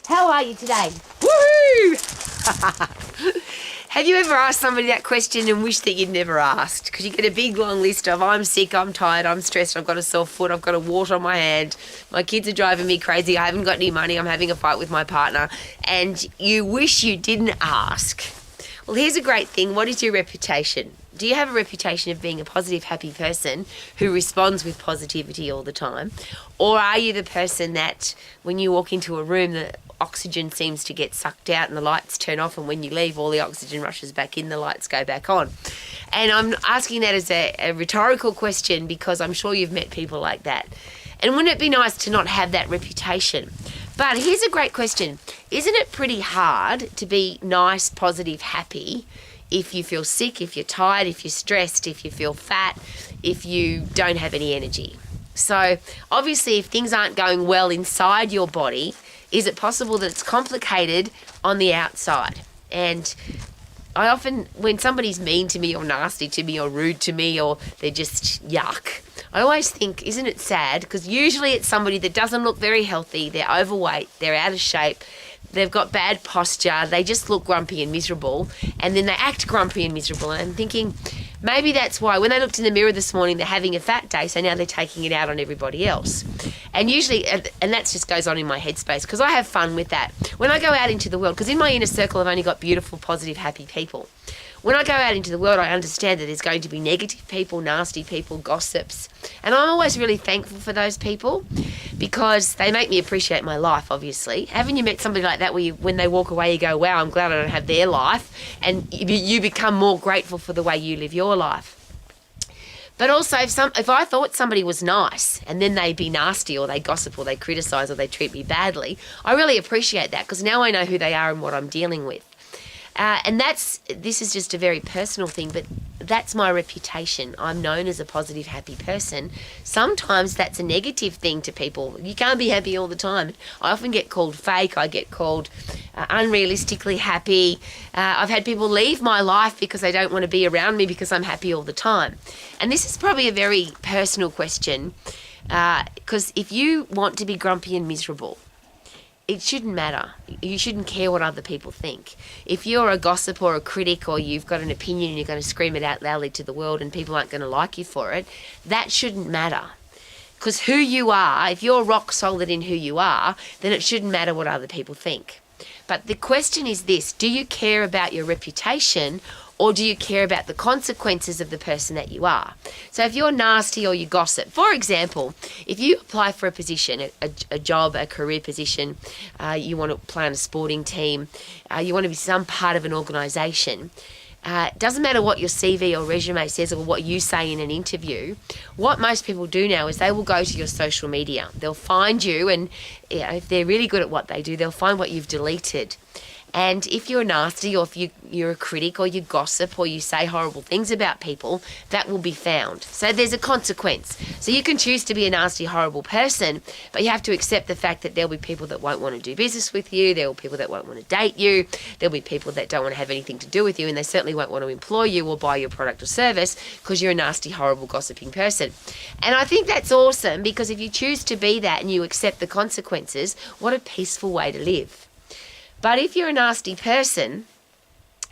How are you today? Woohoo! Have you ever asked somebody that question and wished that you'd never asked? Because you get a big long list of I'm sick, I'm tired, I'm stressed, I've got a sore foot, I've got a wart on my hand, my kids are driving me crazy, I haven't got any money, I'm having a fight with my partner, and you wish you didn't ask. Well, here's a great thing. What is your reputation? Do you have a reputation of being a positive, happy person who responds with positivity all the time? Or are you the person that when you walk into a room, the oxygen seems to get sucked out and the lights turn off, and when you leave, all the oxygen rushes back in, the lights go back on? And I'm asking that as a rhetorical question because I'm sure you've met people like that. And wouldn't it be nice to not have that reputation? But here's a great question. Isn't it pretty hard to be nice, positive, happy if you feel sick, if you're tired, if you're stressed, if you feel fat, if you don't have any energy? So obviously if things aren't going well inside your body, is it possible that it's complicated on the outside? And I often, when somebody's mean to me or nasty to me or rude to me or they're just yuck, I always think, isn't it sad? Because usually it's somebody that doesn't look very healthy, they're overweight, they're out of shape, they've got bad posture, they just look grumpy and miserable, and then they act grumpy and miserable. And I'm thinking, maybe that's why when they looked in the mirror this morning, they're having a fat day, so now they're taking it out on everybody else. And usually, and that just goes on in my headspace, because I have fun with that. When I go out into the world, because in my inner circle I've only got beautiful, positive, happy people. When I go out into the world, I understand that there's going to be negative people, nasty people, gossips. And I'm always really thankful for those people because they make me appreciate my life, obviously. Haven't you met somebody like that where when they walk away, you go, wow, I'm glad I don't have their life. And you become more grateful for the way you live your life. But also, if I thought somebody was nice and then they be nasty or they gossip or they criticise or they treat me badly, I really appreciate that because now I know who they are and what I'm dealing with. And this is just a very personal thing, but that's my reputation. I'm known as a positive, happy person. Sometimes that's a negative thing to people. You can't be happy all the time. I often get called fake. I get called unrealistically happy. I've had people leave my life because they don't want to be around me because I'm happy all the time. And this is probably a very personal question because if you want to be grumpy and miserable, it shouldn't matter. You shouldn't care what other people think. If you're a gossip or a critic or you've got an opinion and you're going to scream it out loudly to the world and people aren't going to like you for it, that shouldn't matter. Because who you are, if you're rock solid in who you are, then it shouldn't matter what other people think. But the question is this: do you care about your reputation or do you care about the consequences of the person that you are? So if you're nasty or you gossip, for example, if you apply for a position, a job, a career position, you want to play on a sporting team, you want to be some part of an organisation, it doesn't matter what your CV or resume says or what you say in an interview. What most people do now is they will go to your social media. They'll find you, and if they're really good at what they do, they'll find what you've deleted. And if you're nasty or if you're a critic or you gossip or you say horrible things about people, that will be found. So there's a consequence. So you can choose to be a nasty, horrible person, but you have to accept the fact that there'll be people that won't want to do business with you, there will be people that won't want to date you, there'll be people that don't want to have anything to do with you, and they certainly won't want to employ you or buy your product or service because you're a nasty, horrible, gossiping person. And I think that's awesome because if you choose to be that and you accept the consequences, what a peaceful way to live. But if you're a nasty person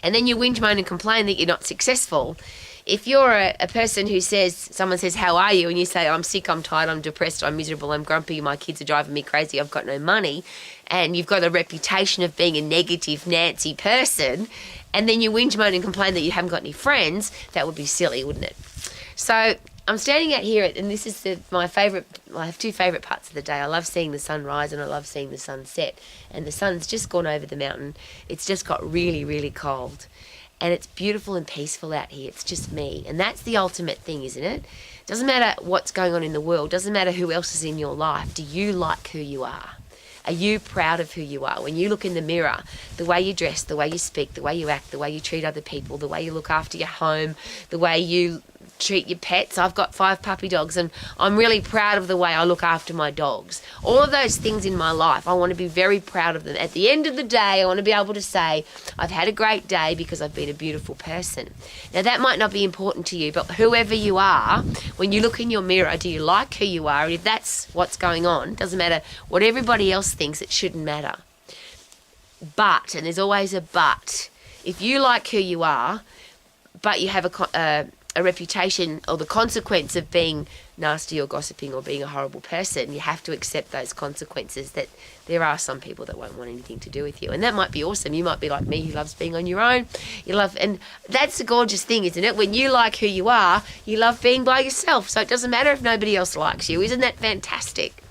and then you whinge, moan and complain that you're not successful, if you're a person who someone says, how are you? And you say, I'm sick, I'm tired, I'm depressed, I'm miserable, I'm grumpy, my kids are driving me crazy, I've got no money, and you've got a reputation of being a negative Nancy person, and then you whinge, moan and complain that you haven't got any friends, that would be silly, wouldn't it? So I'm standing out here, and this is my favourite. I have two favourite parts of the day. I love seeing the sun rise and I love seeing the sun set. And the sun's just gone over the mountain. It's just got really, really cold. And it's beautiful and peaceful out here. It's just me. And that's the ultimate thing, isn't it? Doesn't matter what's going on in the world. Doesn't matter who else is in your life. Do you like who you are? Are you proud of who you are? When you look in the mirror, the way you dress, the way you speak, the way you act, the way you treat other people, the way you look after your home, the way you treat your pets. I've got 5 puppy dogs and I'm really proud of the way I look after my dogs. All of those things in my life, I want to be very proud of them. At the end of the day, I want to be able to say, I've had a great day because I've been a beautiful person. Now, that might not be important to you, but whoever you are, when you look in your mirror, do you like who you are? And if that's what's going on, doesn't matter what everybody else thinks, it shouldn't matter. But, and there's always a but, if you like who you are, but you have a reputation or the consequence of being nasty or gossiping or being a horrible person, you have to accept those consequences, that there are some people that won't want anything to do with you. And that might be awesome. You might be like me, who loves being on your own. And that's the gorgeous thing, isn't it? When you like who you are, you love being by yourself. So it doesn't matter if nobody else likes you. Isn't that fantastic?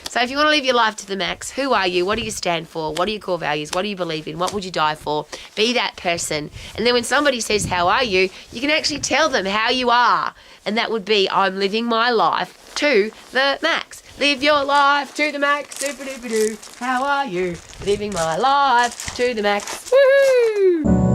So if you want to live your life to the max, who are you? What do you stand for? What are your core values? What do you believe in? What would you die for? Be that person. And then when somebody says, how are you? You can actually tell them how you are. And that would be, I'm living my life to the max. Live your life to the max. Doop-a-doop-a-doo. How are you? Living my life to the max. Woohoo!